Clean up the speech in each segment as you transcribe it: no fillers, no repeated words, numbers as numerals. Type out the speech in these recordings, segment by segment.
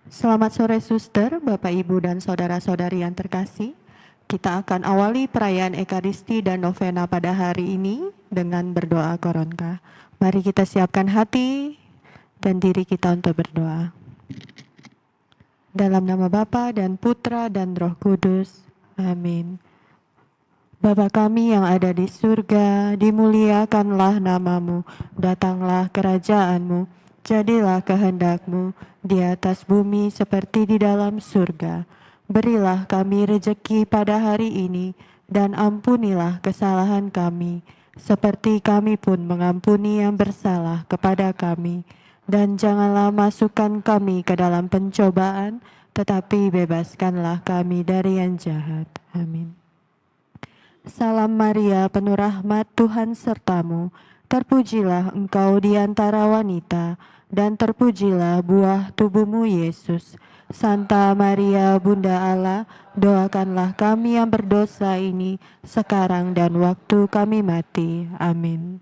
Selamat sore suster, Bapak Ibu dan saudara-saudari yang terkasih. Kita akan awali perayaan Ekaristi dan Novena pada hari ini dengan berdoa koronka. Mari kita siapkan hati dan diri kita untuk berdoa. Dalam nama Bapa dan Putra dan Roh Kudus. Amin. Bapa kami yang ada di surga, dimuliakanlah namamu, datanglah kerajaanmu, jadilah kehendak-Mu di atas bumi seperti di dalam surga. Berilah kami rejeki pada hari ini, dan ampunilah kesalahan kami, seperti kami pun mengampuni yang bersalah kepada kami. Dan janganlah masukkan kami ke dalam pencobaan, tetapi bebaskanlah kami dari yang jahat. Amin. Salam Maria, penuh rahmat, Tuhan sertamu. Terpujilah engkau di antara wanita, dan terpujilah buah tubuhmu Yesus. Santa Maria, Bunda Allah, doakanlah kami yang berdosa ini, sekarang dan waktu kami mati. Amin.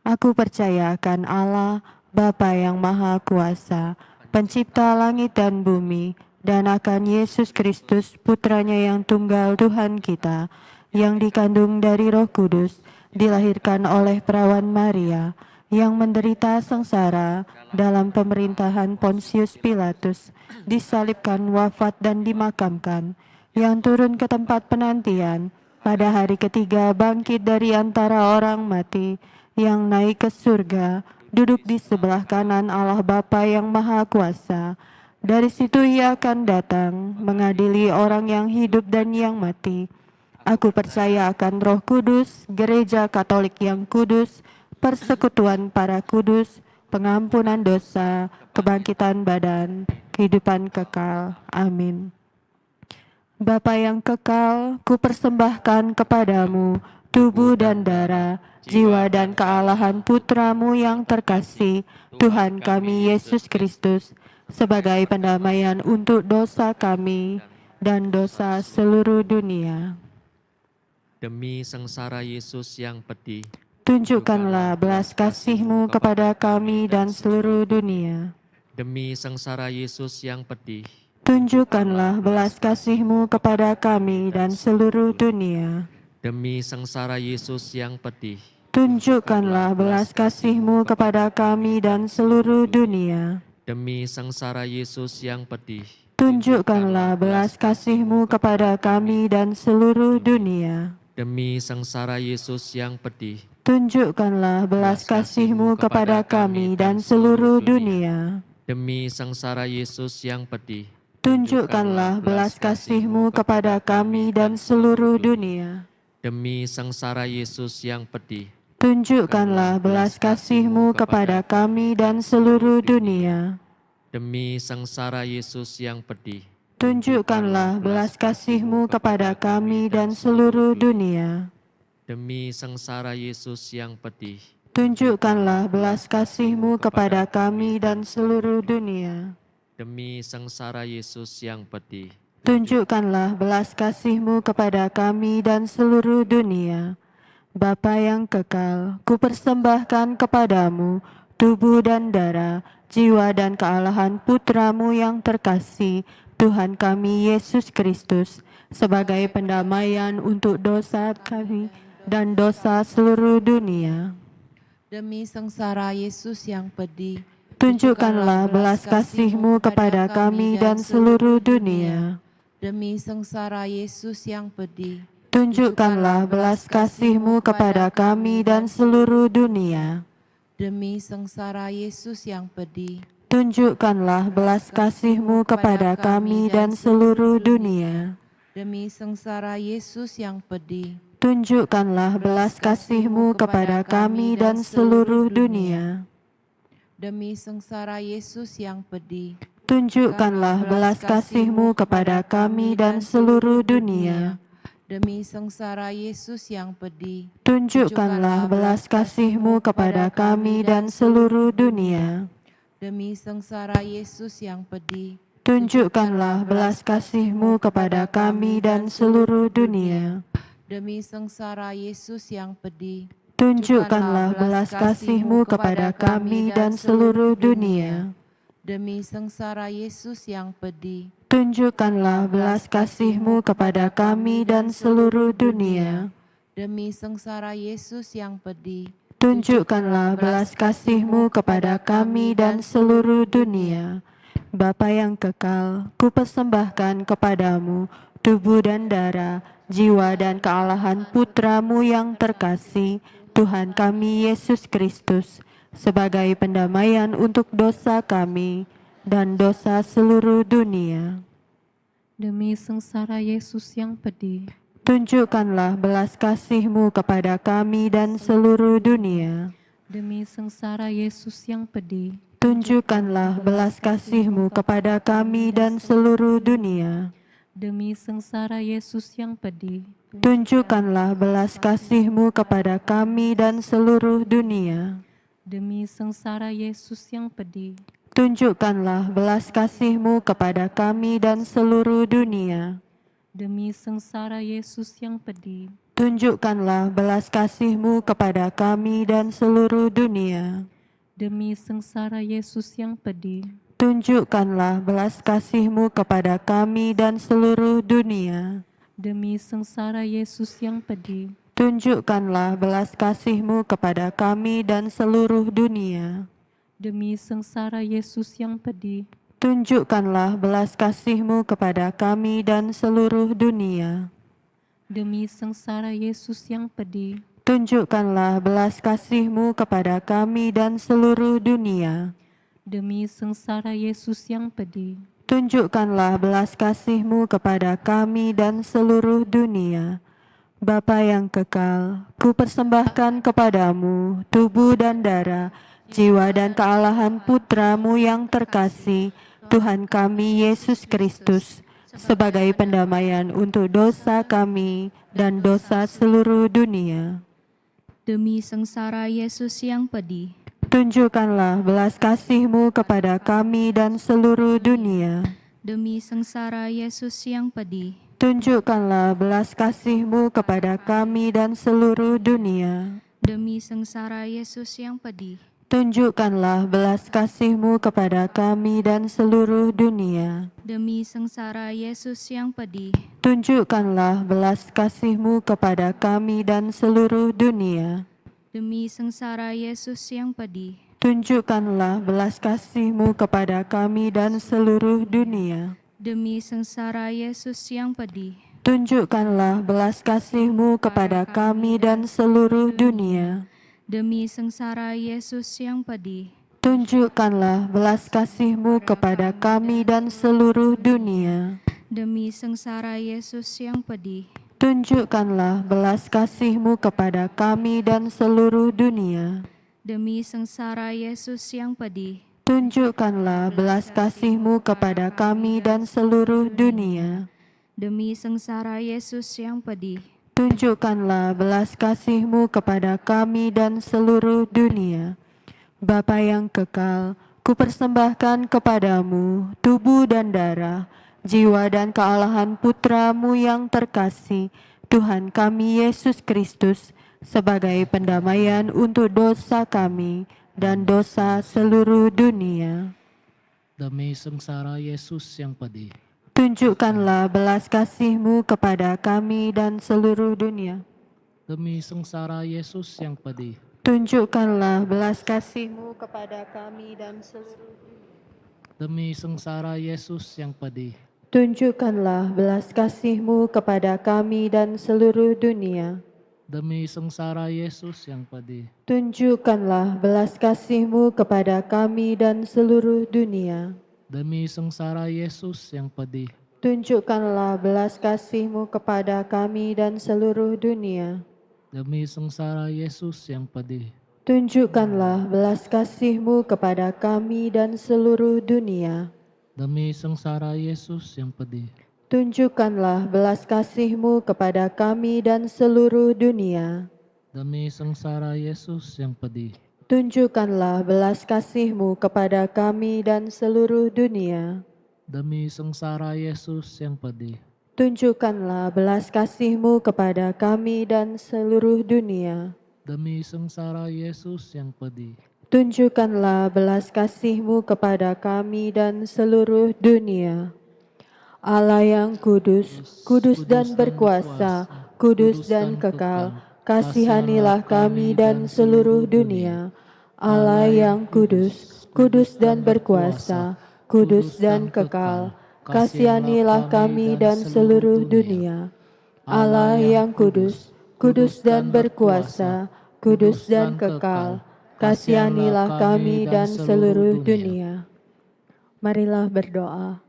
Aku percaya akan Allah, Bapa yang Maha Kuasa, Pencipta langit dan bumi, dan akan Yesus Kristus, Putranya yang tunggal Tuhan kita, yang dikandung dari Roh Kudus, dilahirkan oleh perawan Maria, yang menderita sengsara dalam pemerintahan Pontius Pilatus, disalibkan, wafat dan dimakamkan, yang turun ke tempat penantian, pada hari ketiga bangkit dari antara orang mati, yang naik ke surga, duduk di sebelah kanan Allah Bapa yang Maha Kuasa. Dari situ ia akan datang, mengadili orang yang hidup dan yang mati. Aku percaya akan Roh Kudus, Gereja Katolik yang kudus, persekutuan para kudus, pengampunan dosa, kebangkitan badan, kehidupan kekal. Amin. Bapa yang kekal, kupersembahkan kepadamu tubuh dan darah, jiwa dan kealahan Putramu yang terkasih, Tuhan kami Yesus Kristus, sebagai pendamaian untuk dosa kami dan dosa seluruh dunia. Demi sengsara Yesus yang pedih, Tunjukkanlah belas kasih-Mu kepada kami dan seluruh dunia. demi sengsara Yesus yang pedih, Tunjukkanlah belas kasih-Mu kepada kami dan seluruh dunia. demi sengsara Yesus yang pedih, Tunjukkanlah belas kasih-Mu kepada kami dan seluruh dunia. demi sengsara Yesus yang pedih, Tunjukkanlah belas kasih-Mu kepada kami dan seluruh dunia. demi sengsara Yesus yang pedih, Tunjukkanlah belas kasih-Mu kepada kami dan seluruh dunia. demi sengsara Yesus yang pedih, Tunjukkanlah belas kasih-Mu kepada kami dan seluruh dunia. demi sengsara Yesus yang pedih, Tunjukkanlah belas kasih-Mu kepada kami dan seluruh dunia. demi sengsara Yesus yang pedih, Tunjukkanlah belas kasih-Mu kepada kami dan seluruh dunia. demi sengsara Yesus yang pedih, Tunjukkanlah belas kasih-Mu kepada kami dan seluruh dunia. demi sengsara Yesus yang pedih, Tunjukkanlah belas kasih-Mu kepada kami dan seluruh dunia. Bapa yang kekal, kupersembahkan kepadamu tubuh dan darah, jiwa dan kealahan Putramu yang terkasih, Tuhan kami Yesus Kristus, sebagai pendamaian untuk dosa kami dan dosa seluruh dunia. Demi sengsara Yesus yang pedih, Tunjukkanlah belas kasih-Mu kepada kami dan seluruh dunia. Demi sengsara Yesus yang pedih, Tunjukkanlah belas kasih-Mu kepada kami dan seluruh dunia. demi sengsara Yesus yang pedih, Tunjukkanlah belas kasih-Mu kepada kami dan seluruh dunia. demi sengsara Yesus yang pedih, Tunjukkanlah belas kasih-Mu kepada kami dan seluruh dunia. demi sengsara Yesus yang pedih, Tunjukkanlah belas kasih-Mu kepada kami dan seluruh dunia. demi sengsara Yesus yang pedih, Tunjukkanlah belas kasih-Mu kepada kami dan seluruh dunia. demi sengsara Yesus yang pedih, Tunjukkanlah belas kasih-Mu kepada kami dan seluruh dunia. demi sengsara Yesus yang pedih, Tunjukkanlah belas kasih-Mu kepada kami dan seluruh dunia. demi sengsara Yesus yang pedih. Tunjukkanlah belas kasih-Mu kepada kami dan seluruh dunia. Demi sengsara Yesus yang pedih. Tunjukkanlah belas kasih-Mu kepada kami dan seluruh dunia. Bapa yang kekal, kupersembahkan kepadamu tubuh dan darah, jiwa dan kealahan Putra-Mu yang terkasih, Tuhan kami Yesus Kristus, sebagai pendamaian untuk dosa kami dan dosa seluruh dunia. Demi sengsara Yesus yang pedih, Tunjukkanlah belas kasih-Mu kepada kami dan seluruh dunia. demi sengsara Yesus yang pedih, Tunjukkanlah belas kasih-Mu kepada kami dan seluruh dunia. demi sengsara Yesus yang pedih, Tunjukkanlah belas kasih-Mu kepada kami dan seluruh dunia. demi sengsara Yesus yang pedih, Tunjukkanlah belas kasih-Mu kepada kami dan seluruh dunia. demi sengsara Yesus yang pedih, Tunjukkanlah belas kasih-Mu kepada kami dan seluruh dunia. demi sengsara Yesus yang pedih, Tunjukkanlah belas kasih-Mu kepada kami dan seluruh dunia. demi sengsara Yesus yang pedih, Tunjukkanlah belas kasih-Mu kepada kami dan seluruh dunia. demi sengsara Yesus yang pedih, Tunjukkanlah belas kasih-Mu kepada kami dan seluruh dunia. demi sengsara Yesus yang pedih, Tunjukkanlah belas kasih-Mu kepada kami dan seluruh dunia. demi sengsara Yesus yang pedih, Tunjukkanlah belas kasih-Mu kepada kami dan seluruh dunia. Bapa yang kekal, kupersembahkan kepadamu tubuh dan darah, jiwa dan kealahan Putra-Mu yang terkasih, Tuhan kami Yesus Kristus, sebagai pendamaian untuk dosa kami dan dosa seluruh dunia. Demi sengsara Yesus yang pedih, Tunjukkanlah belas kasih-Mu kepada kami dan seluruh dunia. demi sengsara Yesus yang pedih, Tunjukkanlah belas kasih-Mu kepada kami dan seluruh dunia. demi sengsara Yesus yang pedih, Tunjukkanlah belas kasih-Mu kepada kami dan seluruh dunia. demi sengsara Yesus yang pedih, Tunjukkanlah belas kasih-Mu kepada kami dan seluruh dunia. demi sengsara Yesus yang pedih, Tunjukkanlah belas kasih-Mu kepada kami dan seluruh dunia. demi sengsara Yesus yang pedih, Tunjukkanlah belas kasih-Mu kepada kami dan seluruh dunia. demi sengsara Yesus yang pedih, Tunjukkanlah belas kasih-Mu kepada kami dan seluruh dunia. demi sengsara Yesus yang pedih, Tunjukkanlah belas kasih-Mu kepada kami dan seluruh dunia. demi sengsara Yesus yang pedih, Tunjukkanlah belas kasih-Mu kepada kami dan seluruh dunia. demi sengsara Yesus yang pedih, Tunjukkanlah belas kasih-Mu kepada kami dan seluruh dunia. Bapa yang kekal, kupersembahkan kepadamu tubuh dan darah, jiwa dan kealahan Putra-Mu yang terkasih, Tuhan kami Yesus Kristus, sebagai pendamaian untuk dosa kami dan dosa seluruh dunia. Demi sengsara Yesus yang pedih, Tunjukkanlah belas kasih-Mu kepada kami dan seluruh dunia. demi sengsara Yesus yang pedih, Tunjukkanlah belas kasih-Mu kepada kami dan seluruh dunia. demi sengsara Yesus yang pedih, Tunjukkanlah belas kasih-Mu kepada kami dan seluruh dunia. demi sengsara Yesus yang pedih, Tunjukkanlah belas kasih-Mu kepada kami dan seluruh dunia. demi sengsara Yesus yang pedih, Tunjukkanlah belas kasih-Mu kepada kami dan seluruh dunia. demi sengsara Yesus yang pedih, Tunjukkanlah belas kasih-Mu kepada kami dan seluruh dunia. demi sengsara Yesus yang pedih, Tunjukkanlah belas kasih-Mu kepada kami dan seluruh dunia. demi sengsara Yesus yang pedih, Tunjukkanlah belas kasih-Mu kepada kami dan seluruh dunia. demi sengsara Yesus yang pedih, Tunjukkanlah belas kasih-Mu kepada kami dan seluruh dunia. demi sengsara Yesus yang pedih, Tunjukkanlah belas kasih-Mu kepada kami dan seluruh dunia. Allah yang kudus, kudus dan berkuasa, kudus dan kekal, kasihanilah kami dan seluruh dunia. Allah yang kudus, kudus dan berkuasa, kudus dan kekal, kasihanilah kami dan seluruh dunia. Allah yang kudus, kudus dan berkuasa, kudus dan kekal, kasihanilah kami dan seluruh dunia. Marilah berdoa.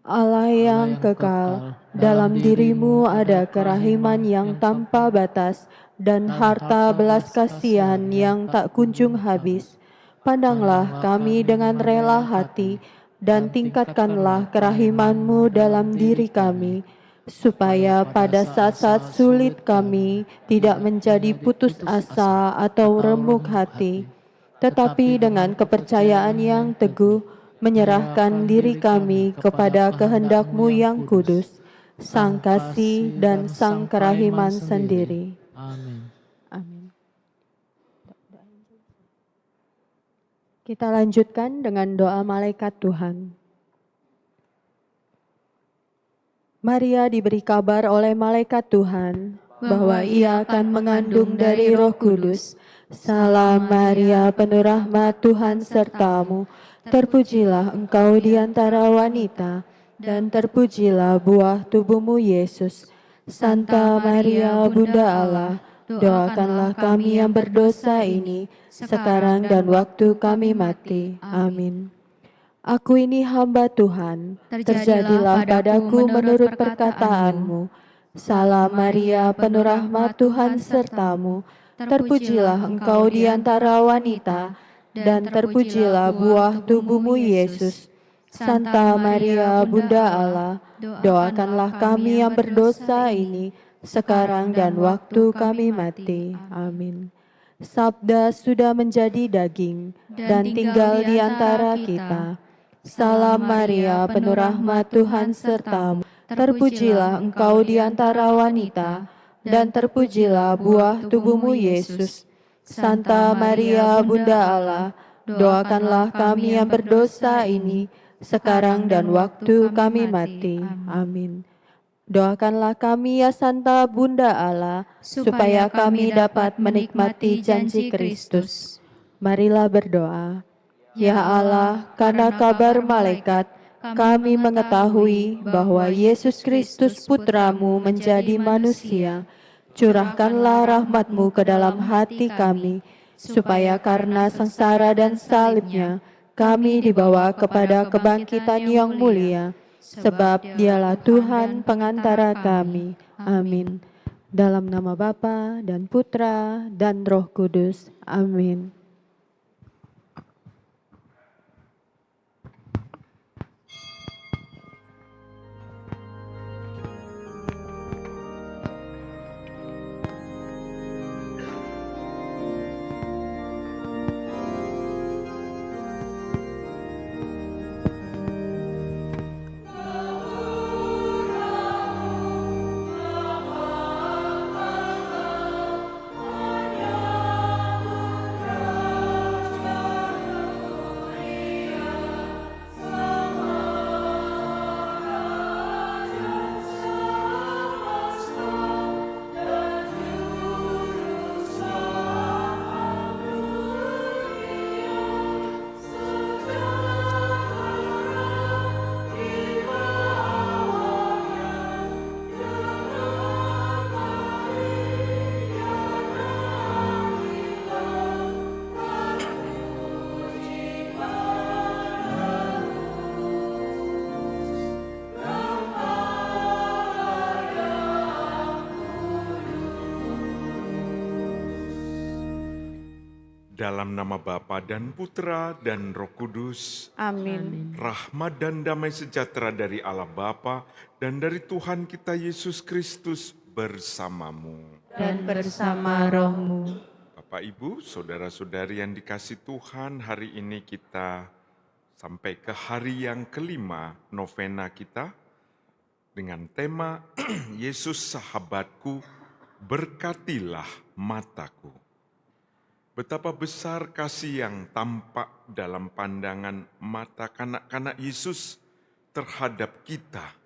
Allah yang kekal, dalam dirimu ada kerahiman yang tanpa batas dan harta belas kasihan yang tak kunjung habis. Pandanglah kami dengan rela hati dan tingkatkanlah kerahiman-Mu dalam diri kami, supaya pada saat-saat sulit kami tidak menjadi putus asa atau remuk hati, tetapi dengan kepercayaan yang teguh, menyerahkan diri kami kepada kehendak-Mu yang kudus, Sang Kasih dan Sang Kerahiman sendiri. Amin. Amin. Kita lanjutkan dengan doa malaikat Tuhan. Maria diberi kabar oleh malaikat Tuhan bahwa ia akan mengandung dari Roh Kudus. Salam Maria, penuh rahmat, Tuhan sertamu. Terpujilah engkau di antara wanita, dan terpujilah buah tubuhmu Yesus. Santa Maria, Bunda Allah, doakanlah kami yang berdosa ini, sekarang dan waktu kami mati. Amin. Aku ini hamba Tuhan, terjadilah padaku menurut perkataanmu. Salam Maria, penuh rahmat, Tuhan sertamu. Terpujilah engkau di antara wanita, dan terpujilah buah tubuhmu Yesus. Santa Maria, Bunda Allah, doakanlah kami yang berdosa ini, sekarang dan waktu kami mati. Amin. Sabda sudah menjadi daging dan tinggal di antara kita. Salam Maria, penuh rahmat, Tuhan sertamu. Terpujilah engkau di antara wanita, dan terpujilah buah tubuhmu Yesus. Santa Maria, Bunda Allah, doakanlah kami yang berdosa ini, sekarang dan waktu kami mati. Amin. Doakanlah kami ya Santa Bunda Allah, supaya kami dapat menikmati janji Kristus. Marilah berdoa. Ya Allah, karena kabar malaikat, kami mengetahui bahwa Yesus Kristus Putramu menjadi manusia. Curahkanlah rahmat-Mu ke dalam hati kami, supaya karena sengsara dan salibnya, kami dibawa kepada kebangkitan yang mulia, sebab Dialah Tuhan pengantara kami. Amin. Dalam nama Bapa dan Putra dan Roh Kudus. Amin. Dalam nama Bapa dan Putra dan Roh Kudus. Amin. Rahmat dan damai sejahtera dari Allah Bapa dan dari Tuhan kita Yesus Kristus bersamamu. Dan bersama rohmu. Bapak, Ibu, saudara-saudari yang dikasih Tuhan, hari ini kita sampai ke hari yang kelima novena kita dengan tema Yesus sahabatku, berkatilah mataku. Betapa besar kasih yang tampak dalam pandangan mata kanak-kanak Yesus terhadap kita.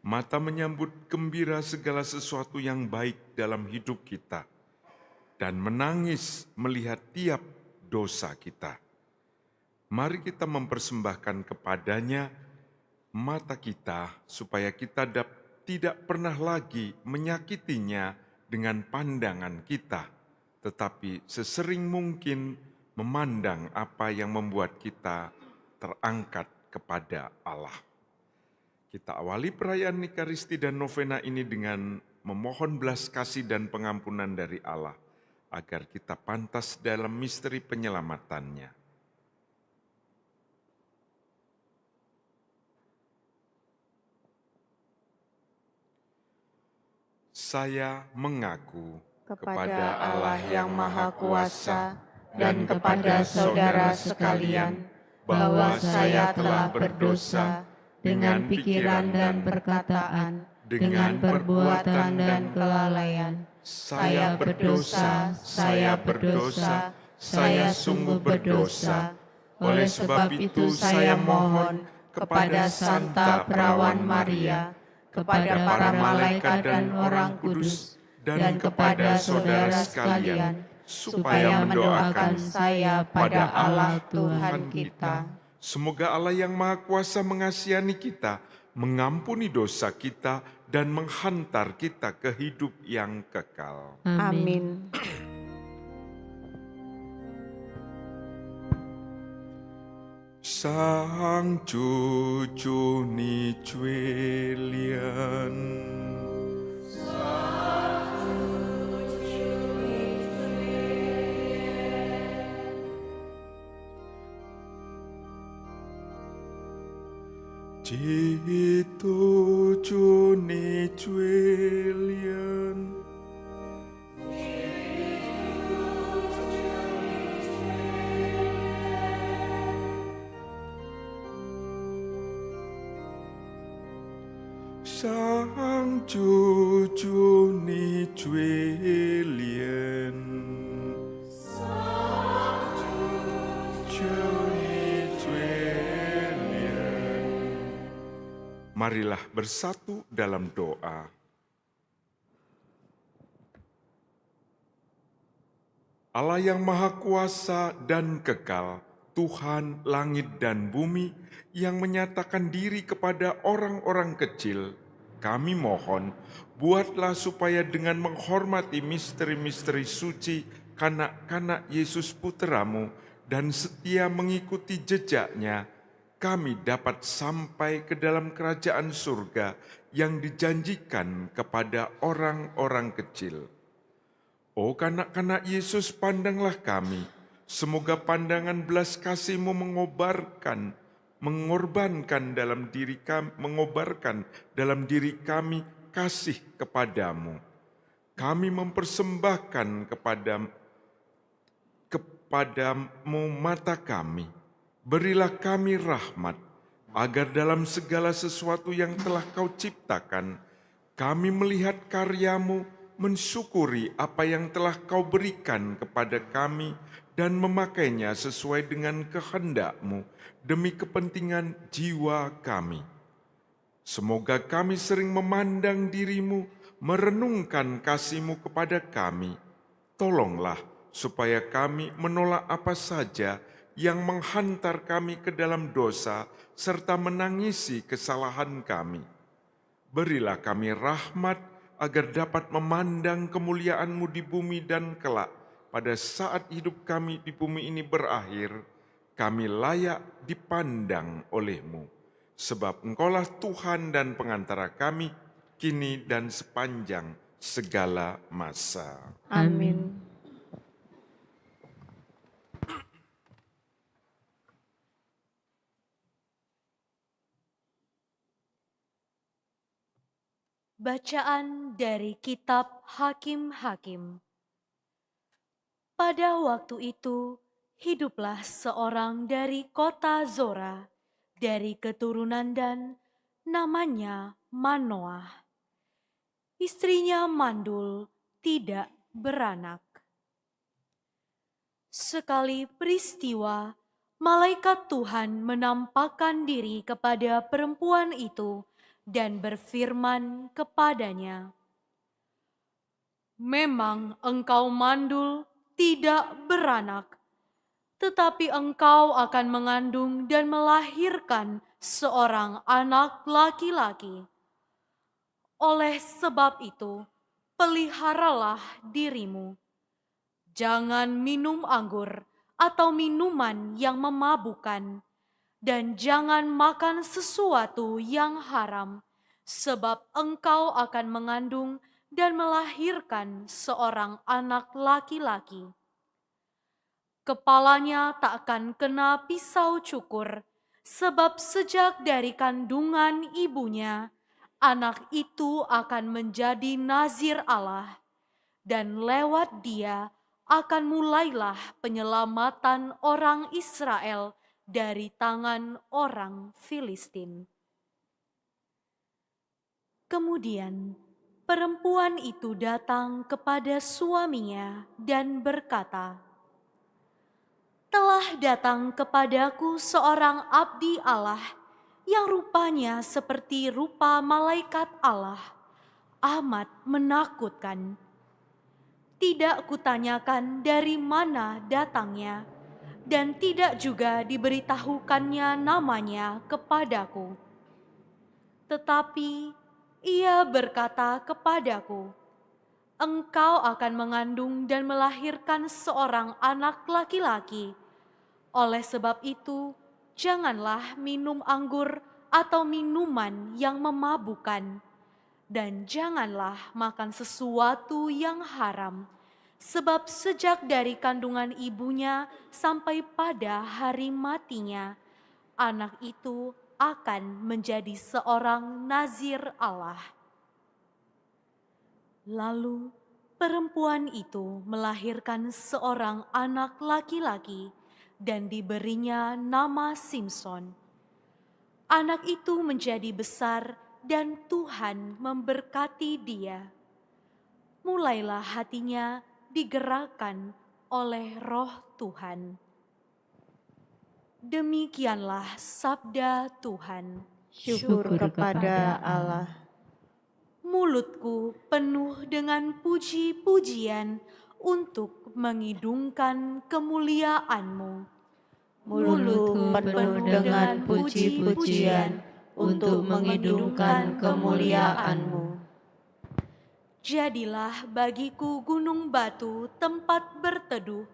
Mata menyambut gembira segala sesuatu yang baik dalam hidup kita dan menangis melihat tiap dosa kita. Mari kita mempersembahkan kepadanya mata kita supaya kita tidak pernah lagi menyakitinya dengan pandangan kita, tetapi sesering mungkin memandang apa yang membuat kita terangkat kepada Allah. Kita awali perayaan Nikaristi dan Novena ini dengan memohon belas kasih dan pengampunan dari Allah, agar kita pantas dalam misteri penyelamatannya. Saya mengaku kepada Allah yang Maha Kuasa dan kepada saudara sekalian bahwa saya telah berdosa dengan pikiran dan perkataan, dengan perbuatan dan kelalaian. Saya berdosa, saya sungguh berdosa. Oleh sebab itu saya mohon kepada Santa Perawan Maria, kepada para malaikat dan orang kudus, dan kepada saudara sekalian, supaya mendoakan saya pada Allah Tuhan kita. Semoga Allah yang Maha Kuasa mengasihani kita, mengampuni dosa kita, dan menghantar kita ke hidup yang kekal. Amin. Sang cucu ni cuelian, Citu cuni cuelian, sang cucu ni cuelian, marilah bersatu dalam doa. Allah yang Maha Kuasa dan Kekal, Tuhan langit dan bumi, yang menyatakan diri kepada orang-orang kecil, kami mohon, buatlah supaya dengan menghormati misteri-misteri suci kanak-kanak Yesus Putramu dan setia mengikuti jejaknya, kami dapat sampai ke dalam kerajaan surga yang dijanjikan kepada orang-orang kecil. Oh kanak-kanak Yesus, pandanglah kami. Semoga pandangan belas kasih-Mu mengobarkan dalam diri kami kasih kepadamu. Kami mempersembahkan kepadamu mata kami. Berilah kami rahmat, agar dalam segala sesuatu yang telah Kau ciptakan, kami melihat karya-Mu, mensyukuri apa yang telah Kau berikan kepada kami, dan memakainya sesuai dengan kehendak-Mu demi kepentingan jiwa kami. Semoga kami sering memandang diri-Mu, merenungkan kasih-Mu kepada kami. Tolonglah supaya kami menolak apa saja yang menghantar kami ke dalam dosa, serta menangisi kesalahan kami. Berilah kami rahmat, agar dapat memandang kemuliaan-Mu di bumi dan kelak, pada saat hidup kami di bumi ini berakhir, kami layak dipandang oleh-Mu. Sebab Engkaulah Tuhan dan pengantara kami, kini dan sepanjang segala masa. Amin. Bacaan dari Kitab Hakim-Hakim. Pada waktu itu, hiduplah seorang dari kota Zora, dari keturunan Dan, namanya Manoah. Istrinya mandul, tidak beranak. Sekali peristiwa, malaikat Tuhan menampakkan diri kepada perempuan itu dan berfirman kepadanya, "Memang engkau mandul, tidak beranak, tetapi engkau akan mengandung dan melahirkan seorang anak laki-laki. Oleh sebab itu, peliharalah dirimu. Jangan minum anggur atau minuman yang memabukkan, dan jangan makan sesuatu yang haram, sebab engkau akan mengandung dan melahirkan seorang anak laki-laki. Kepalanya tak akan kena pisau cukur, sebab sejak dari kandungan ibunya, anak itu akan menjadi nazir Allah, dan lewat dia akan mulailah penyelamatan orang Israel dari tangan orang Filistin." Kemudian perempuan itu datang kepada suaminya dan berkata, "Telah datang kepadaku seorang abdi Allah yang rupanya seperti rupa malaikat Allah, amat menakutkan. Tidak kutanyakan dari mana datangnya, dan tidak juga diberitahukannya namanya kepadaku. Tetapi ia berkata kepadaku, 'Engkau akan mengandung dan melahirkan seorang anak laki-laki. Oleh sebab itu, janganlah minum anggur atau minuman yang memabukkan, dan janganlah makan sesuatu yang haram, sebab sejak dari kandungan ibunya sampai pada hari matinya, anak itu akan menjadi seorang nazir Allah.' Lalu perempuan itu melahirkan seorang anak laki-laki dan diberinya nama Simson. Anak itu menjadi besar dan Tuhan memberkati dia. Mulailah hatinya digerakkan oleh Roh Tuhan. Demikianlah sabda Tuhan. Syukur kepada Allah. Mulutku penuh dengan puji-pujian untuk mengidungkan kemuliaan-Mu. Mulutku penuh dengan puji-pujian untuk mengidungkan kemuliaan-Mu. Jadilah bagiku gunung batu tempat berteduh,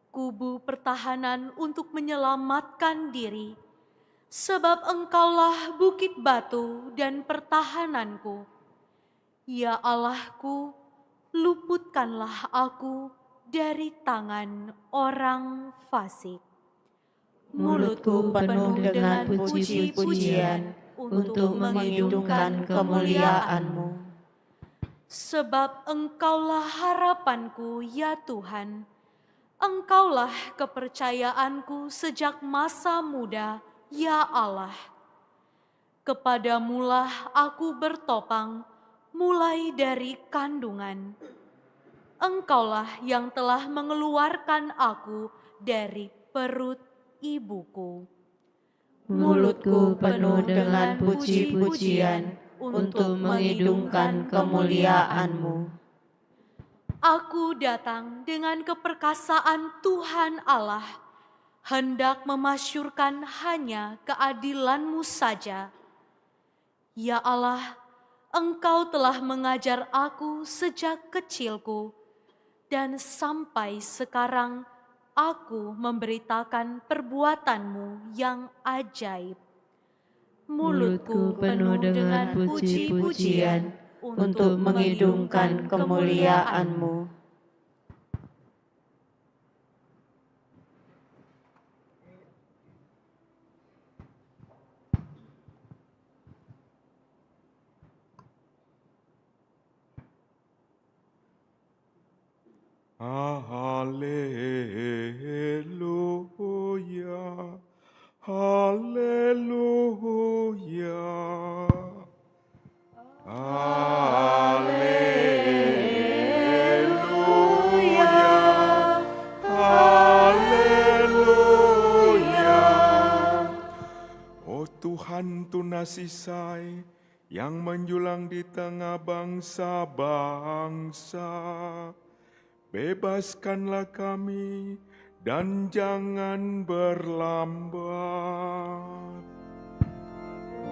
kubu pertahanan untuk menyelamatkan diri, sebab Engkaulah bukit batu dan pertahananku. Ya Allahku, luputkanlah aku dari tangan orang fasik. Mulutku penuh dengan puji-pujian untuk mengidungkan kemuliaan-Mu. Sebab Engkaulah harapanku, ya Tuhan. Engkaulah kepercayaanku sejak masa muda, ya Allah. Kepadamulah aku bertopang, mulai dari kandungan. Engkaulah yang telah mengeluarkan aku dari perut ibuku. Mulutku penuh dengan puji-pujian untuk mengidungkan kemuliaan-Mu. Aku datang dengan keperkasaan Tuhan Allah, hendak memasyurkan hanya keadilan-Mu saja. Ya Allah, Engkau telah mengajar aku sejak kecilku, dan sampai sekarang aku memberitakan perbuatan-Mu yang ajaib. Mulutku penuh dengan puji-pujian untuk mengidungkan kemuliaan-Mu. Haleluya, haleluya, haleluya, haleluya. hantu nasisai yang menjulang di tengah bangsa-bangsa. Bebaskanlah kami dan jangan berlambat.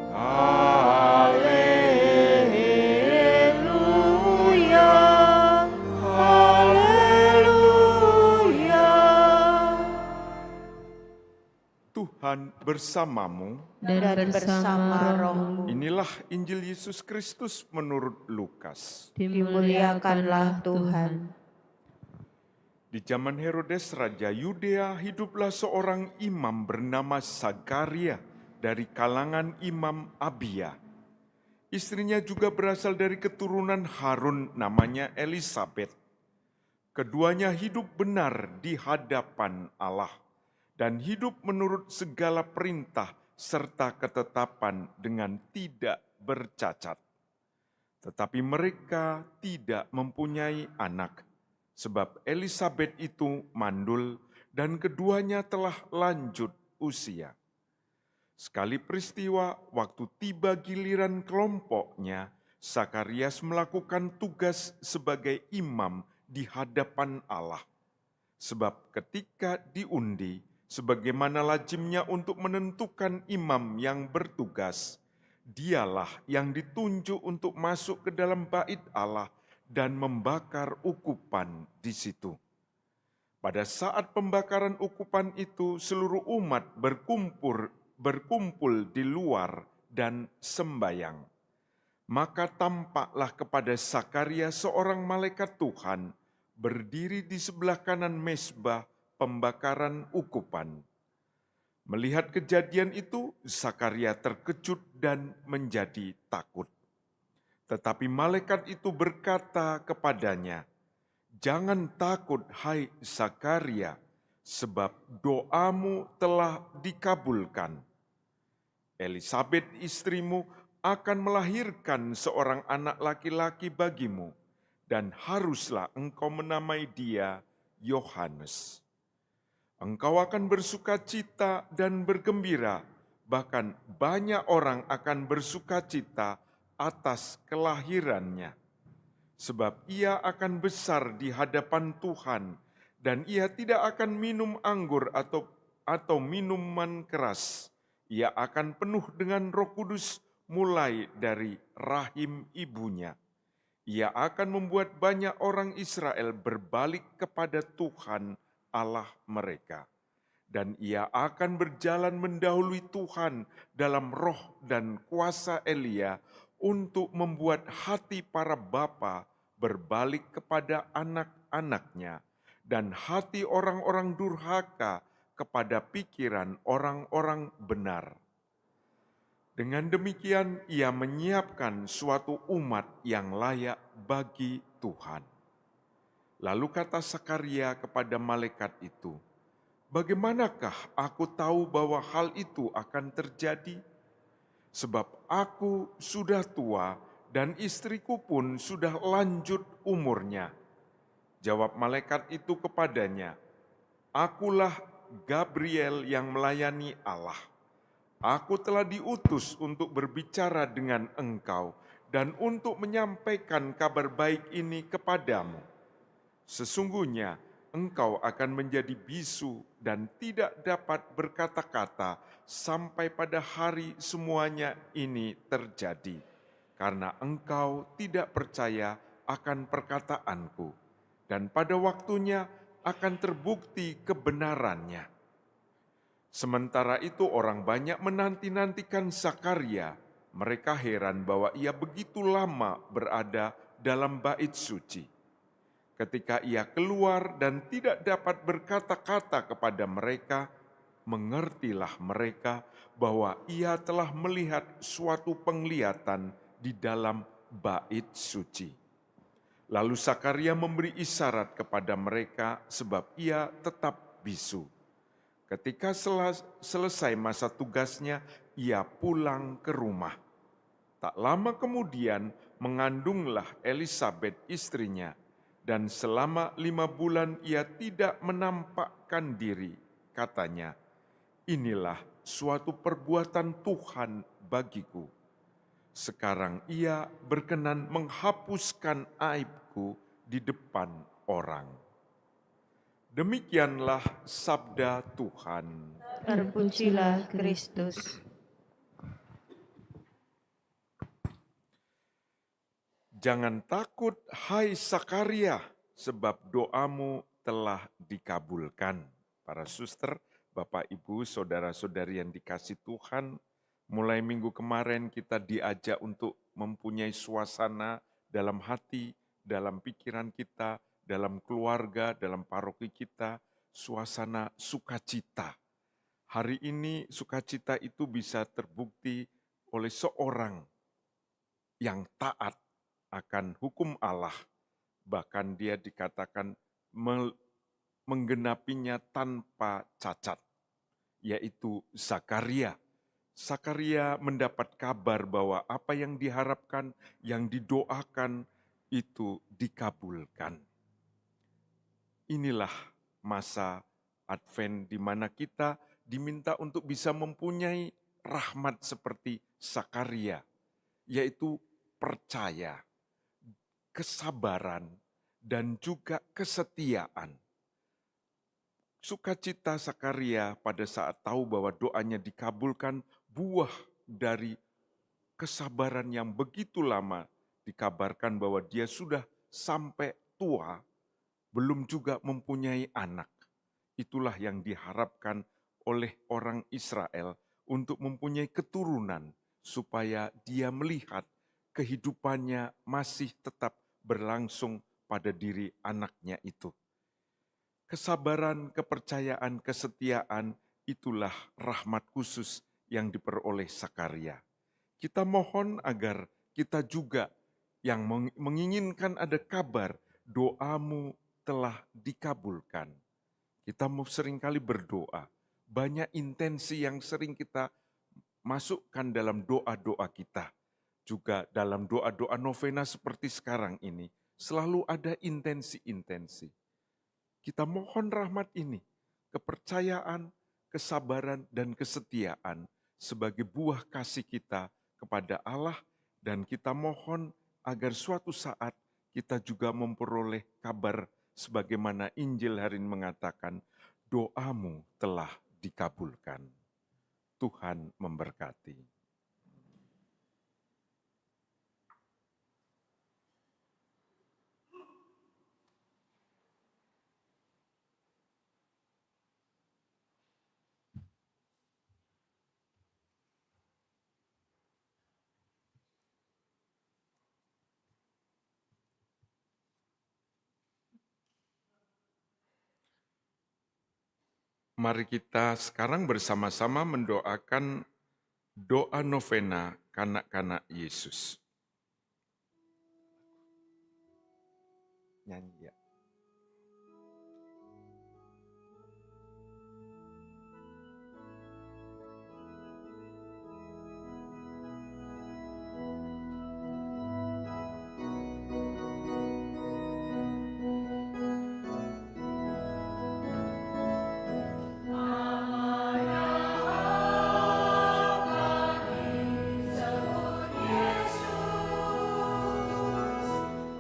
Haleluya, haleluya. Tuhan bersamamu. Dan bersama rohmu. Inilah Injil Yesus Kristus menurut Lukas. Dimuliakanlah Tuhan. Di zaman Herodes Raja Yudea hiduplah seorang imam bernama Zakaria dari kalangan Imam Abia. Istrinya juga berasal dari keturunan Harun, namanya Elisabet. Keduanya hidup benar di hadapan Allah dan hidup menurut segala perintah serta ketetapan dengan tidak bercacat. Tetapi mereka tidak mempunyai anak, sebab Elisabet itu mandul dan keduanya telah lanjut usia. Sekali peristiwa, waktu tiba giliran kelompoknya, Zakarias melakukan tugas sebagai imam di hadapan Allah. Sebab ketika diundi, sebagaimana lazimnya untuk menentukan imam yang bertugas, dialah yang ditunjuk untuk masuk ke dalam bait Allah dan membakar ukupan di situ. Pada saat pembakaran ukupan itu, seluruh umat berkumpul di luar dan sembayang. Maka tampaklah kepada Zakaria seorang malaikat Tuhan berdiri di sebelah kanan mezbah pembakaran ukupan. Melihat kejadian itu, Zakaria terkejut dan menjadi takut. Tetapi malaikat itu berkata kepadanya, "Jangan takut, hai Zakaria, sebab doamu telah dikabulkan. Elisabet istrimu akan melahirkan seorang anak laki-laki bagimu, dan haruslah engkau menamai dia Yohanes. Engkau akan bersukacita dan bergembira, bahkan banyak orang akan bersukacita atas kelahirannya. Sebab ia akan besar di hadapan Tuhan, dan ia tidak akan minum anggur atau minuman keras. Ia akan penuh dengan Roh Kudus mulai dari rahim ibunya. Ia akan membuat banyak orang Israel berbalik kepada Tuhan Allah mereka. Dan ia akan berjalan mendahului Tuhan dalam roh dan kuasa Elia untuk membuat hati para bapa berbalik kepada anak-anaknya dan hati orang-orang durhaka kepada pikiran orang-orang benar. Dengan demikian ia menyiapkan suatu umat yang layak bagi Tuhan." Lalu kata Zakaria kepada malaikat itu, "Bagaimanakah aku tahu bahwa hal itu akan terjadi? Sebab aku sudah tua dan istriku pun sudah lanjut umurnya." Jawab malaikat itu kepadanya, "Akulah Gabriel yang melayani Allah. Aku telah diutus untuk berbicara dengan engkau dan untuk menyampaikan kabar baik ini kepadamu. Sesungguhnya engkau akan menjadi bisu dan tidak dapat berkata-kata sampai pada hari semuanya ini terjadi, karena engkau tidak percaya akan perkataanku, dan pada waktunya akan terbukti kebenarannya." Sementara itu orang banyak menanti-nantikan Zakaria. Mereka heran bahwa ia begitu lama berada dalam bait suci. Ketika ia keluar dan tidak dapat berkata-kata kepada mereka, mengertilah mereka bahwa ia telah melihat suatu penglihatan di dalam bait suci. Lalu Zakaria memberi isyarat kepada mereka sebab ia tetap bisu. Ketika selesai masa tugasnya, ia pulang ke rumah. Tak lama kemudian mengandunglah Elisabet istrinya, dan selama 5 bulan ia tidak menampakkan diri. Katanya, "Inilah suatu perbuatan Tuhan bagiku. Sekarang Ia berkenan menghapuskan aibku di depan orang. Demikianlah sabda Tuhan. Terpujilah Kristus. Jangan takut, hai Sakaria, sebab doamu telah dikabulkan. Para suster, Bapak, Ibu, saudara-saudari yang dikasih Tuhan, mulai minggu kemarin kita diajak untuk mempunyai suasana dalam hati, dalam pikiran kita, dalam keluarga, dalam paroki kita, suasana sukacita. Hari ini sukacita itu bisa terbukti oleh seorang yang taat akan hukum Allah. Bahkan dia dikatakan menggenapinya tanpa cacat, yaitu Zakaria. Zakaria mendapat kabar bahwa apa yang diharapkan, yang didoakan itu dikabulkan. Inilah masa Advent di mana kita diminta untuk bisa mempunyai rahmat seperti Zakaria, yaitu percaya, kesabaran, dan juga kesetiaan. Sukacita Zakaria pada saat tahu bahwa doanya dikabulkan, buah dari kesabaran yang begitu lama. Dikabarkan bahwa dia sudah sampai tua, belum juga mempunyai anak. Itulah yang diharapkan oleh orang Israel untuk mempunyai keturunan, supaya dia melihat kehidupannya masih tetap berlangsung pada diri anaknya itu. Kesabaran, kepercayaan, kesetiaan, itulah rahmat khusus yang diperoleh Zakaria. Kita mohon agar kita juga yang menginginkan ada kabar, doamu telah dikabulkan. Kita seringkali berdoa, banyak intensi yang sering kita masukkan dalam doa-doa kita. Juga dalam doa-doa novena seperti sekarang ini, selalu ada intensi-intensi. Kita mohon rahmat ini, kepercayaan, kesabaran, dan kesetiaan sebagai buah kasih kita kepada Allah, dan kita mohon agar suatu saat kita juga memperoleh kabar sebagaimana Injil hari ini mengatakan, doamu telah dikabulkan. Tuhan memberkati. Mari kita sekarang bersama-sama mendoakan doa novena kanak-kanak Yesus. Nyanyi ya.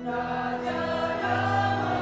Raja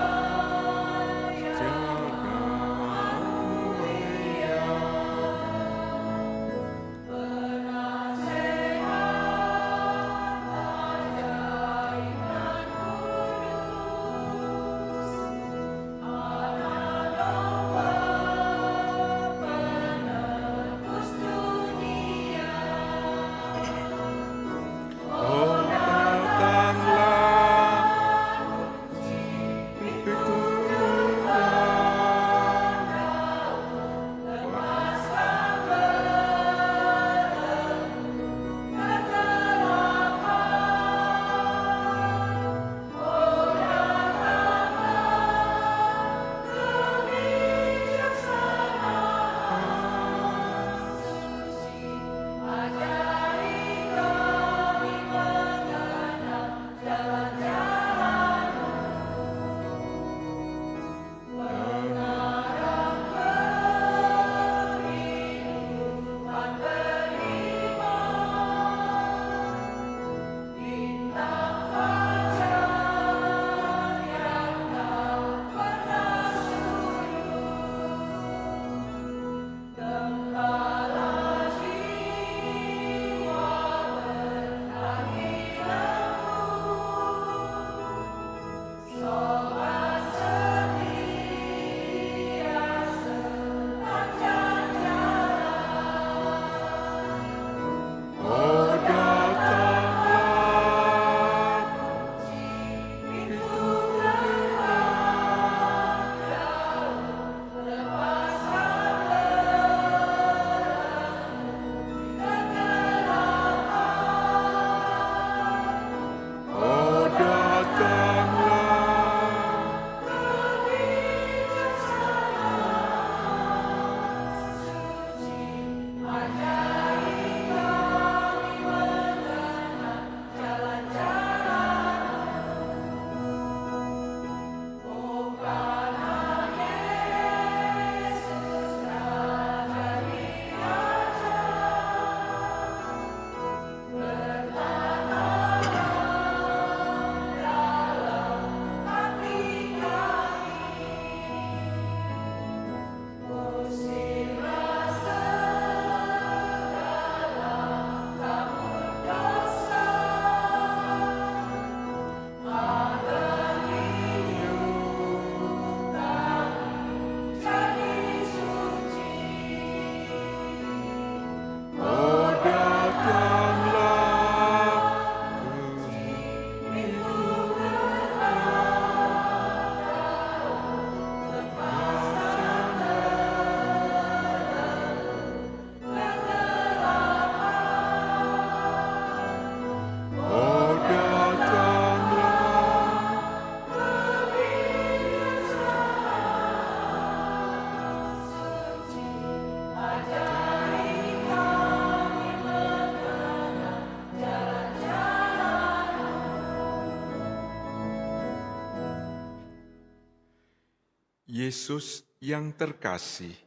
Yesus yang terkasih,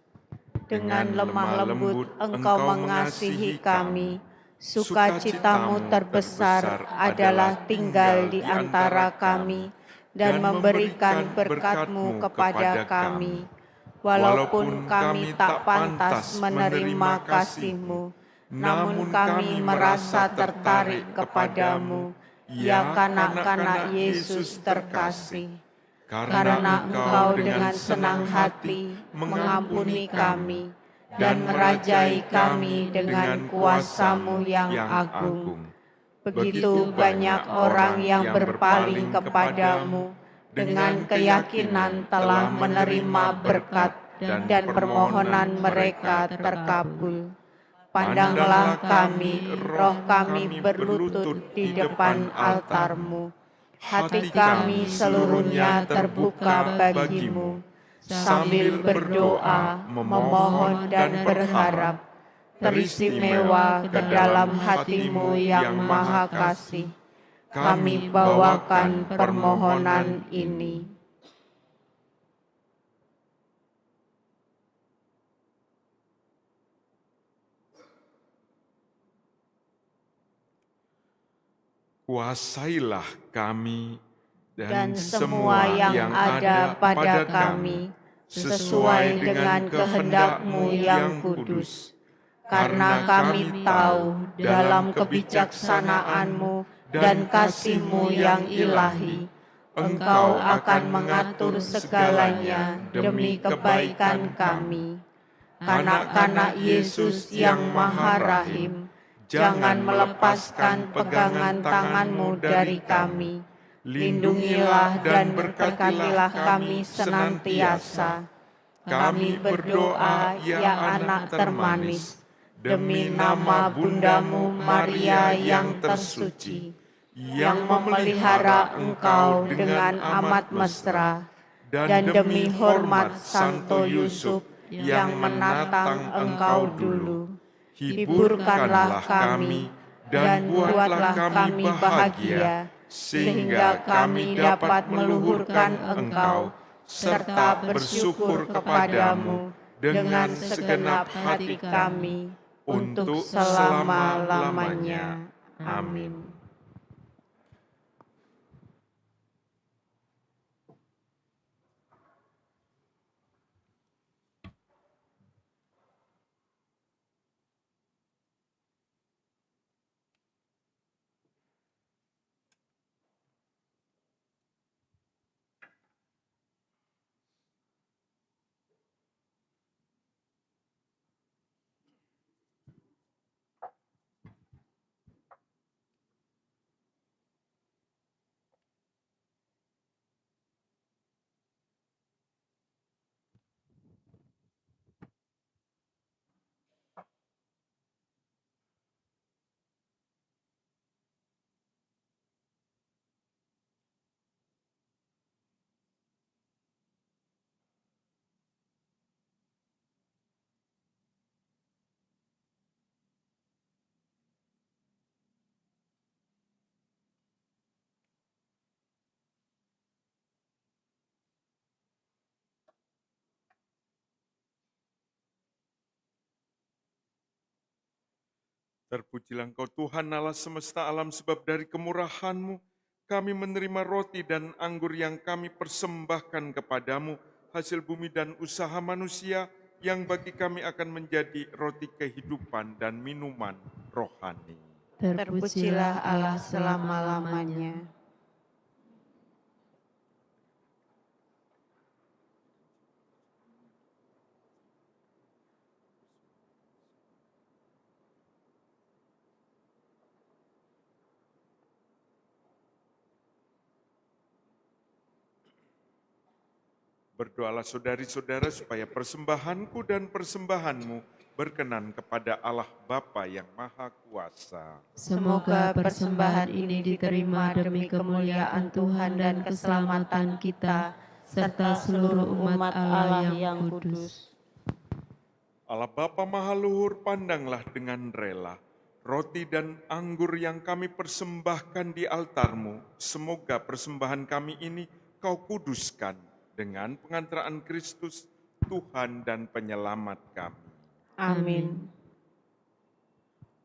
Dengan lemah lembut Engkau mengasihi kami. Sukacitamu terbesar adalah tinggal di antara kami dan memberikan berkat-Mu kepada kami. Walaupun kami tak pantas menerima kasih-Mu, namun kami merasa tertarik kepadamu, ya kanak-kanak Yesus terkasih. Karena Engkau dengan senang hati mengampuni kami dan merajai kami dengan kuasa-Mu yang agung. Begitu banyak orang yang berpaling kepadamu dengan keyakinan telah menerima berkat dan permohonan mereka terkabul. Pandanglah kami, roh kami berlutut di depan altar-Mu. Hati kami seluruhnya terbuka bagi-Mu, sambil berdoa, memohon dan berharap, teristimewa ke dalam hati-Mu yang maha kasih. Kami bawakan permohonan ini. Kuasailah kami Dan semua yang ada pada kami, sesuai dengan kehendak-Mu yang kudus. Karena kami tahu dalam kebijaksanaan-Mu dan kasih-Mu yang ilahi, Engkau akan mengatur segalanya demi kebaikan kami. Kanak-kanak Yesus yang Maha Rahim, jangan melepaskan pegangan tangan-Mu dari kami. Lindungilah dan berkatilah kami senantiasa. Kami berdoa, ya anak termanis, demi nama Bundamu Maria yang tersuci, yang memelihara Engkau dengan amat mesra, dan demi hormat Santo Yusuf yang menatang Engkau dulu. Hiburkanlah kami dan buatlah kami bahagia, sehingga kami dapat meluhurkan Engkau serta bersyukur kepadamu dengan segenap hati kami untuk selama-lamanya. Amin. Terpujilah Engkau Tuhan Allah semesta alam, sebab dari kemurahan-Mu kami menerima roti dan anggur yang kami persembahkan kepadamu, hasil bumi dan usaha manusia, yang bagi kami akan menjadi roti kehidupan dan minuman rohani. Terpujilah Allah selama-lamanya. Berdoalah saudari-saudara supaya persembahanku dan persembahanmu berkenan kepada Allah Bapa yang Maha Kuasa. Semoga persembahan ini diterima demi kemuliaan Tuhan dan keselamatan kita, serta seluruh umat Allah yang kudus. Allah Bapa Maha Luhur, pandanglah dengan rela roti dan anggur yang kami persembahkan di altar-Mu. Semoga persembahan kami ini Kau kuduskan, dengan pengantaraan Kristus, Tuhan dan Penyelamat kami. Amin.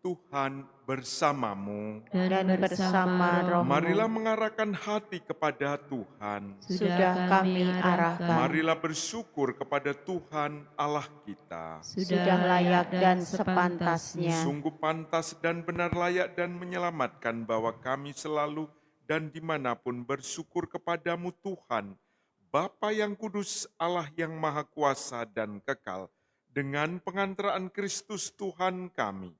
Tuhan bersamamu. Dan bersama rohmu, Marilah mengarahkan hati kepada Tuhan. sudah kami arahkan. Marilah bersyukur kepada Tuhan Allah kita. Sudah layak dan sepantasnya. Sungguh pantas dan benar layak dan menyelamatkan bahwa kami selalu dan dimanapun bersyukur kepadamu Tuhan, Bapa yang kudus, Allah yang maha kuasa dan kekal, dengan pengantaraan Kristus Tuhan kami.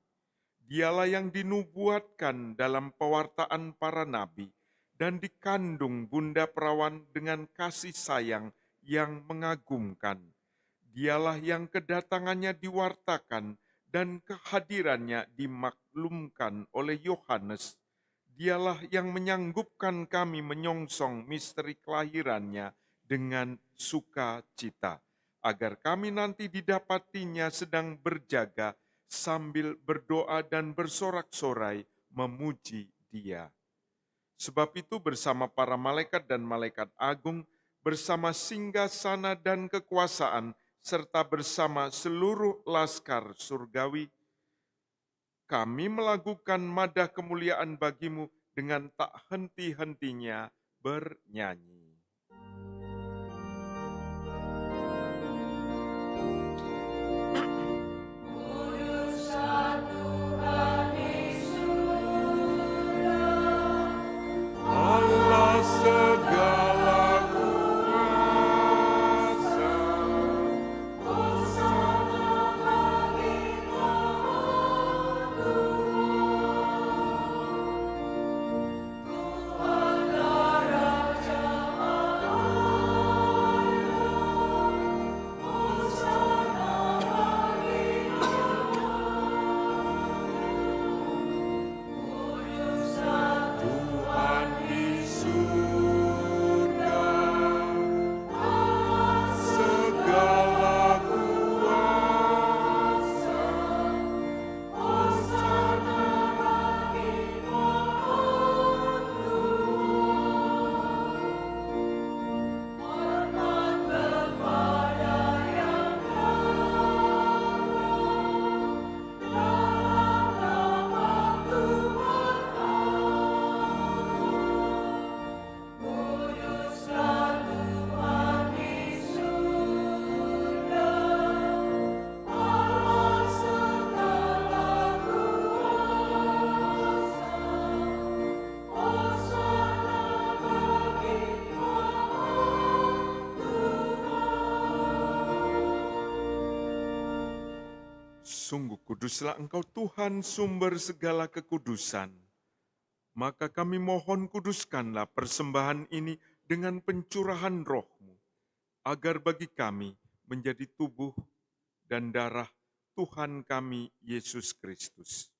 Dialah yang dinubuatkan dalam pewartaan para nabi dan dikandung Bunda Perawan dengan kasih sayang yang mengagumkan. Dialah yang kedatangannya diwartakan dan kehadirannya dimaklumkan oleh Yohanes. Dialah yang menyanggupkan kami menyongsong misteri kelahirannya dengan sukacita, agar kami nanti didapatinya sedang berjaga sambil berdoa dan bersorak-sorai memuji Dia. Sebab itu bersama para malaikat dan malaikat agung, bersama singgasana dan kekuasaan, serta bersama seluruh laskar surgawi, kami melakukan madah kemuliaan bagimu dengan tak henti-hentinya bernyanyi. Allah segala kuasa, Tuhan di surga, segala kuasa, hosana bagi Maha Tuhan. Hormat kepada Yang dalam nama Tuhan Kuduslah Tuhan di surga, Allah segala kuasa, hosana bagi Maha Tuhan. Sungguh kuduslah Engkau Tuhan, sumber segala kekudusan. Maka kami mohon kuduskanlah persembahan ini dengan pencurahan roh-Mu, agar bagi kami menjadi tubuh dan darah Tuhan kami Yesus Kristus.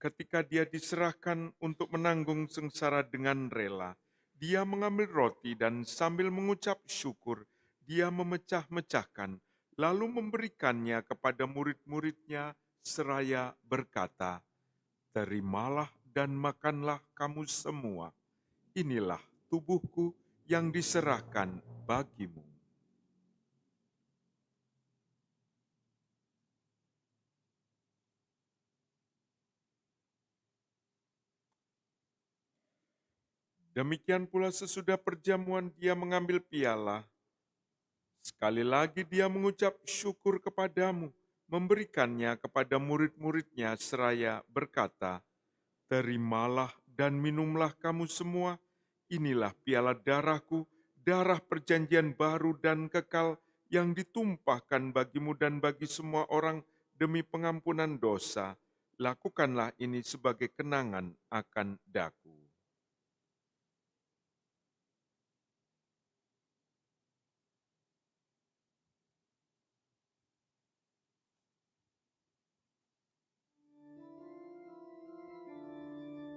Ketika Dia diserahkan untuk menanggung sengsara dengan rela, Dia mengambil roti dan sambil mengucap syukur, Dia memecah-mecahkan, lalu memberikannya kepada murid-muridnya seraya berkata, "Terimalah dan makanlah kamu semua. Inilah tubuhku yang diserahkan bagimu." Demikian pula sesudah perjamuan Dia mengambil piala. Sekali lagi Dia mengucap syukur kepadamu, memberikannya kepada murid-muridnya seraya berkata, "Terimalah dan minumlah kamu semua, inilah piala darahku, darah perjanjian baru dan kekal yang ditumpahkan bagimu dan bagi semua orang demi pengampunan dosa. Lakukanlah ini sebagai kenangan akan daku."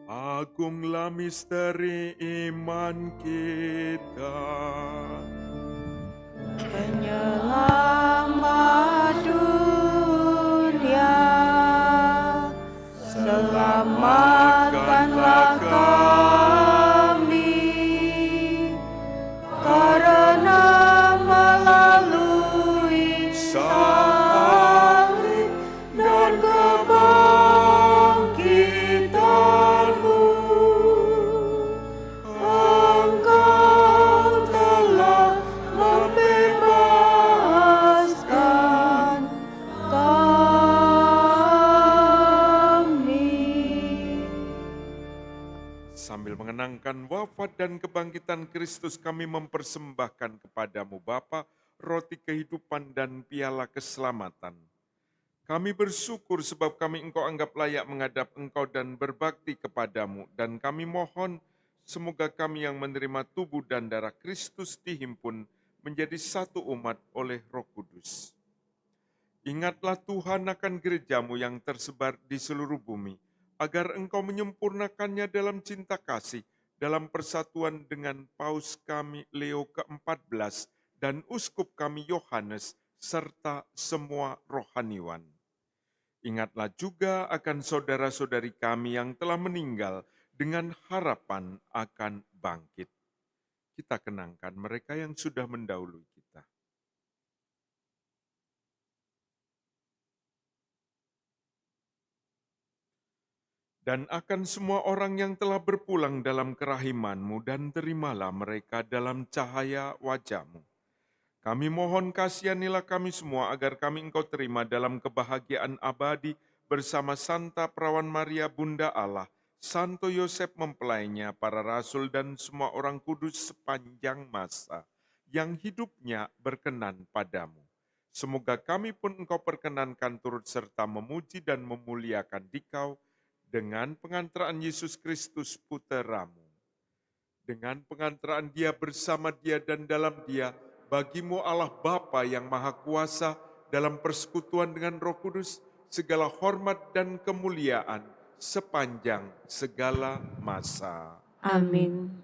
Agunglah misteri iman kita. Penyelamat dunia, selamatkanlah kami, karena Sambil mengenangkan wafat dan kebangkitan Kristus, kami mempersembahkan kepadamu Bapa, roti kehidupan dan piala keselamatan. Kami bersyukur sebab kami Engkau anggap layak menghadap Engkau dan berbakti kepadamu. Dan kami mohon semoga kami yang menerima tubuh dan darah Kristus dihimpun menjadi satu umat oleh Roh Kudus. Ingatlah Tuhan akan gerejamu yang tersebar di seluruh bumi, agar Engkau menyempurnakannya dalam cinta kasih, dalam persatuan dengan Paus kami Leo ke-14 dan Uskup kami Yohanes, serta semua rohaniwan. Ingatlah juga akan saudara-saudari kami yang telah meninggal dengan harapan akan bangkit. Kita kenangkan mereka yang sudah mendahului kita. Dan akan semua orang yang telah berpulang dalam kerahiman-Mu, dan terimalah mereka dalam cahaya wajah-Mu. Kami mohon kasihanilah kami semua agar kami Engkau terima dalam kebahagiaan abadi bersama Santa Perawan Maria Bunda Allah, Santo Yosef mempelainya, para rasul dan semua orang kudus sepanjang masa yang hidupnya berkenan padamu. Semoga kami pun Engkau perkenankan turut serta memuji dan memuliakan Dikau dengan pengantaraan Yesus Kristus Puteramu. Dengan pengantaraan Dia, bersama Dia dan dalam Dia, bagimu Allah Bapa yang Maha Kuasa, dalam persekutuan dengan Roh Kudus, segala hormat dan kemuliaan sepanjang segala masa. Amin.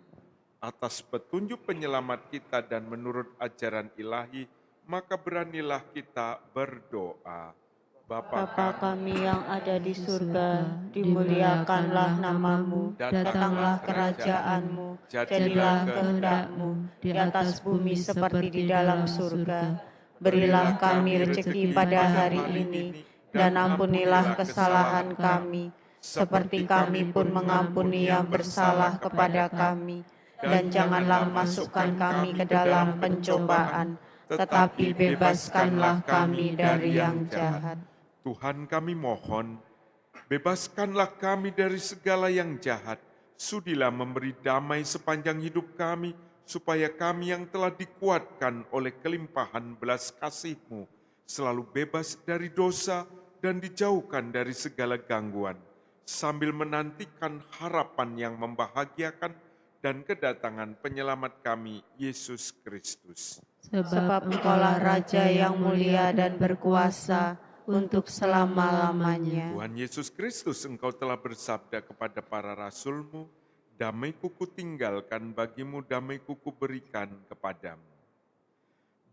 Atas petunjuk penyelamat kita dan menurut ajaran ilahi, maka beranilah kita berdoa. Bapa kami yang ada di surga, dimuliakanlah namamu, datanglah kerajaan-Mu, jadilah kehendak-Mu di atas bumi seperti di dalam surga. Berilah kami rezeki pada hari ini, dan ampunilah kesalahan kami, seperti kami pun mengampuni yang bersalah kepada kami. Dan janganlah masukkan kami ke dalam pencobaan, tetapi bebaskanlah kami dari yang jahat. Tuhan kami mohon, bebaskanlah kami dari segala yang jahat, sudilah memberi damai sepanjang hidup kami, supaya kami yang telah dikuatkan oleh kelimpahan belas kasih-Mu, selalu bebas dari dosa dan dijauhkan dari segala gangguan, sambil menantikan harapan yang membahagiakan dan kedatangan penyelamat kami, Yesus Kristus. Sebab Engkaulah Raja yang mulia dan berkuasa untuk selama-lamanya. Tuhan Yesus Kristus, Engkau telah bersabda kepada para rasul-Mu, damai-Ku kutinggalkan bagimu, damai-Ku kuberikan kepadamu.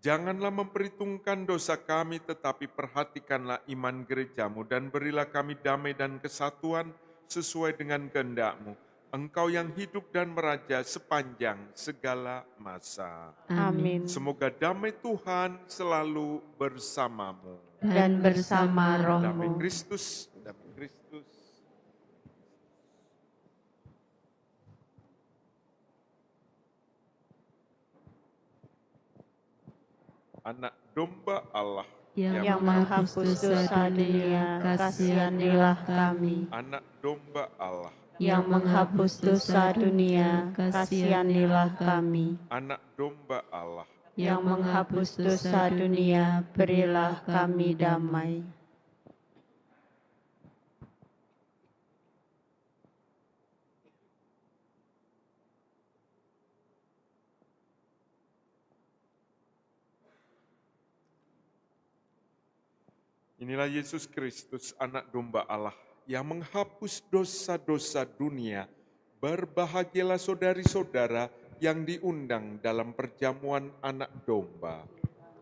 Janganlah memperhitungkan dosa kami, tetapi perhatikanlah iman gereja-Mu, dan berilah kami damai dan kesatuan sesuai dengan kehendak-Mu. Engkau yang hidup dan meraja sepanjang segala masa. Amin. Semoga damai Tuhan selalu bersamamu. Dan bersama Damai rohmu. Kristus, damai Kristus. Anak domba Allah Yang menghapus dosa dunia, kasihanilah kami. Anak domba Allah, Yang menghapus dosa dunia, kasihanilah kami. anak domba Allah, Yang menghapus dosa dunia, berilah kami damai. Inilah Yesus Kristus, anak domba Allah, yang menghapus dosa-dosa dunia. Berbahagialah saudari-saudara yang diundang dalam perjamuan anak domba.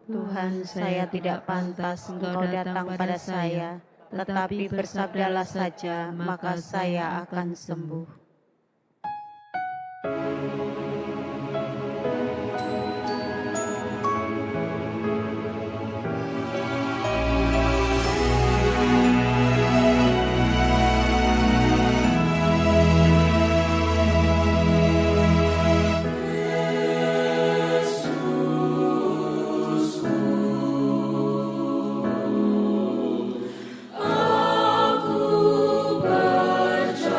Tuhan, saya tidak pantas Engkau datang pada saya, tetapi bersabdalah saja, maka saya akan sembuh. Aku percaya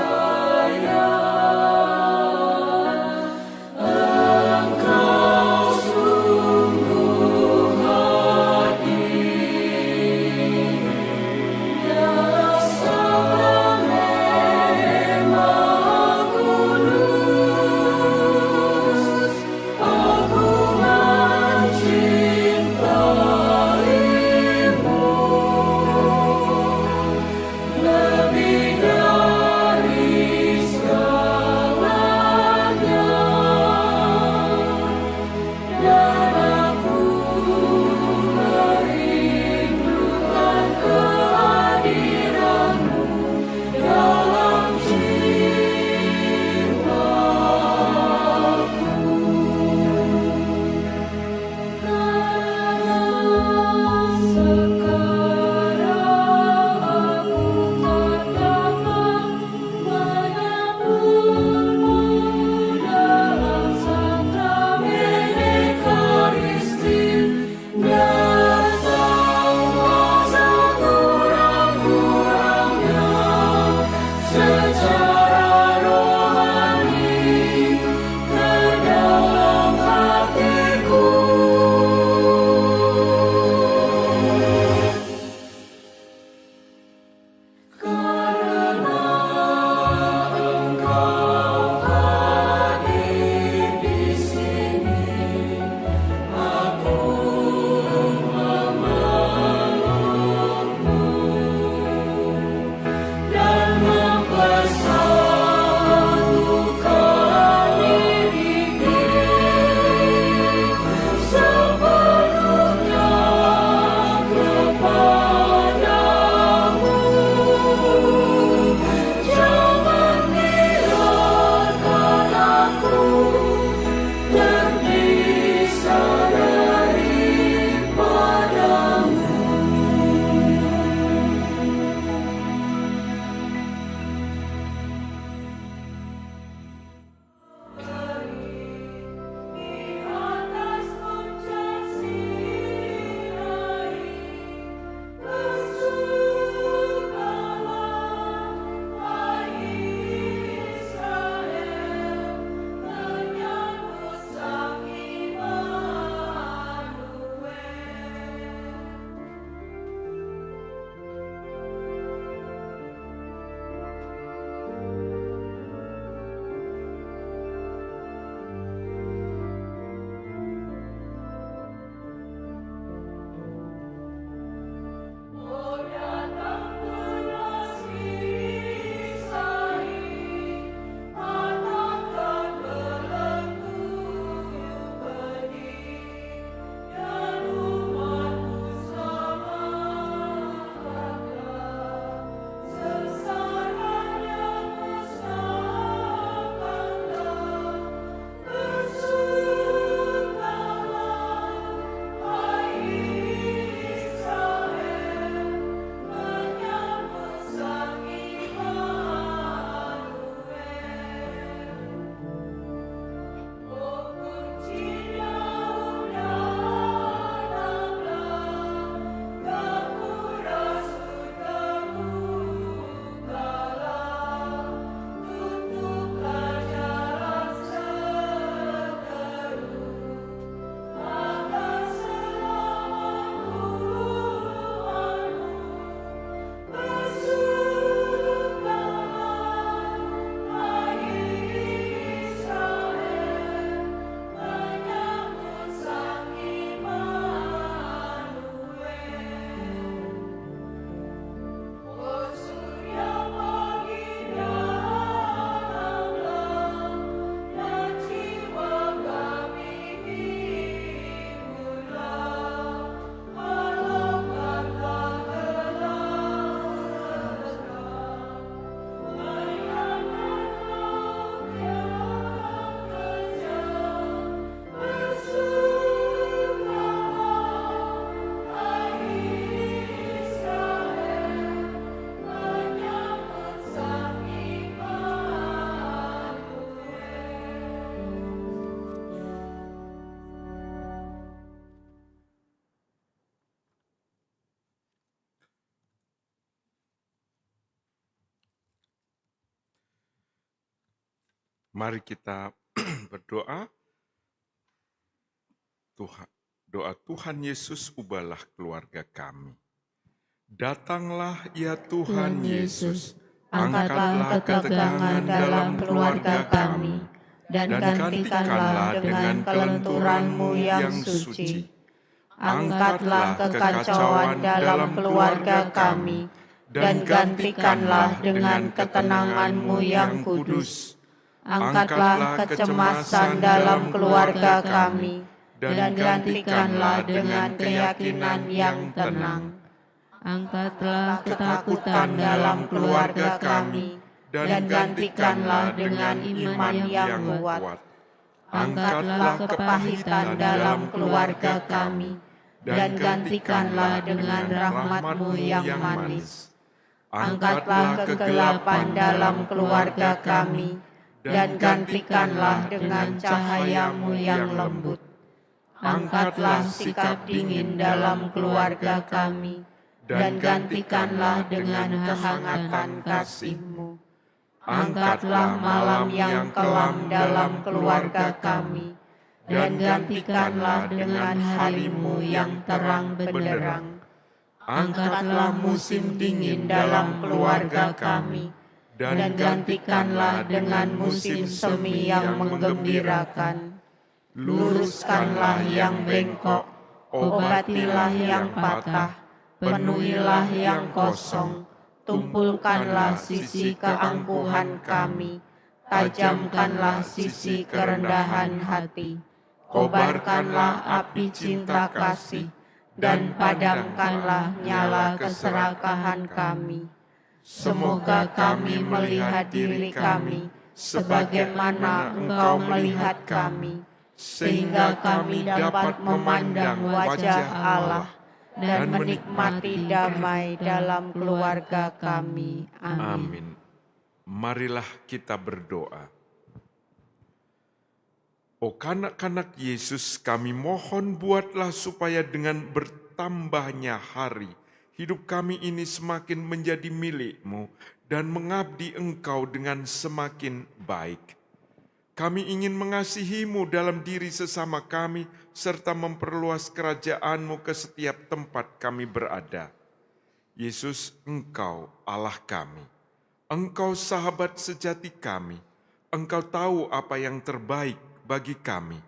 Mari kita berdoa. Doa Tuhan Yesus, ubahlah keluarga kami. Datanglah ya Tuhan Yesus, angkatlah ketegangan dalam keluarga kami, dan gantikanlah dengan kelenturan-Mu yang suci. Angkatlah kekacauan dalam keluarga kami, dan gantikanlah dengan ketenangan-Mu yang kudus. Angkatlah kecemasan dalam keluarga kami, dan gantikanlah dengan keyakinan yang tenang. Angkatlah ketakutan dalam keluarga kami, dan gantikanlah dengan iman yang kuat. Angkatlah kepahitan dalam keluarga kami, dan gantikanlah dengan rahmat-Mu yang manis. Angkatlah kegelapan dalam keluarga kami, dan gantikanlah dengan cahaya-Mu yang lembut. Angkatlah sikap dingin dalam keluarga kami, dan gantikanlah dengan kehangatan kasih-Mu. Angkatlah malam yang kelam dalam keluarga kami, dan gantikanlah dengan hari-Mu yang terang benderang. Angkatlah musim dingin dalam keluarga kami, dan gantikanlah dengan musim semi yang menggembirakan. Luruskanlah yang bengkok, obatilah yang patah, penuhilah yang kosong, tumpulkanlah sisi keangkuhan kami, tajamkanlah sisi kerendahan hati, kobarkanlah api cinta kasih, dan padamkanlah nyala keserakahan kami. Semoga kami melihat diri kami sebagaimana Engkau melihat kami, sehingga kami dapat memandang wajah Allah dan menikmati damai dalam keluarga kami. Amin. Amin. Marilah kita berdoa. O kanak-kanak Yesus, kami mohon buatlah supaya dengan bertambahnya hari, hidup kami ini semakin menjadi milik-Mu dan mengabdi Engkau dengan semakin baik. Kami ingin mengasihi-Mu dalam diri sesama kami, serta memperluas kerajaan-Mu ke setiap tempat kami berada. Yesus, Engkau Allah kami. Engkau sahabat sejati kami. Engkau tahu apa yang terbaik bagi kami.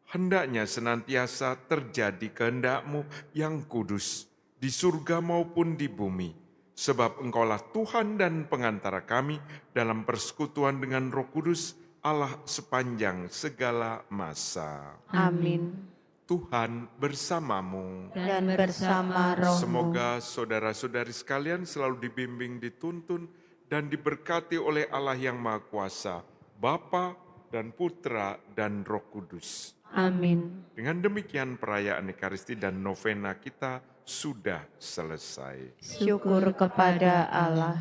Hendaknya senantiasa terjadi kehendak-Mu yang kudus, di surga maupun di bumi. Sebab Engkaulah Tuhan dan pengantara kami dalam persekutuan dengan Roh Kudus, Allah sepanjang segala masa. Amin. Tuhan bersamamu. Dan bersama rohmu. Semoga saudara-saudari sekalian selalu dibimbing, dituntun, dan diberkati oleh Allah yang Maha Kuasa, Bapa dan Putra dan Roh Kudus. Amin. Dengan demikian perayaan Ekaristi dan novena kita sudah selesai. Syukur kepada Allah.